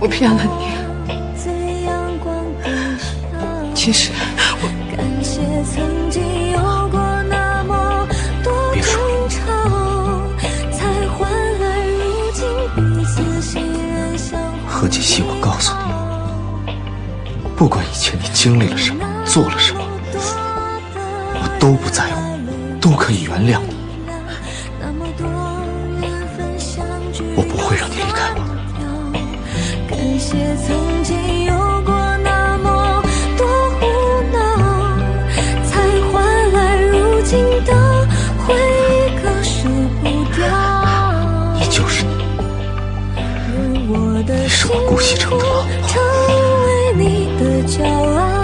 我骗了你。其实别说了，何锦熙，我告诉你，不管以前你经历了什么，做了什么，我都不在乎，都可以原谅你。我不会让你离开我的。感谢曾经有过那么多胡闹，才换来如今的回忆，割舍不掉。你就是你，你是我顾惜成的老婆。成为你的骄傲。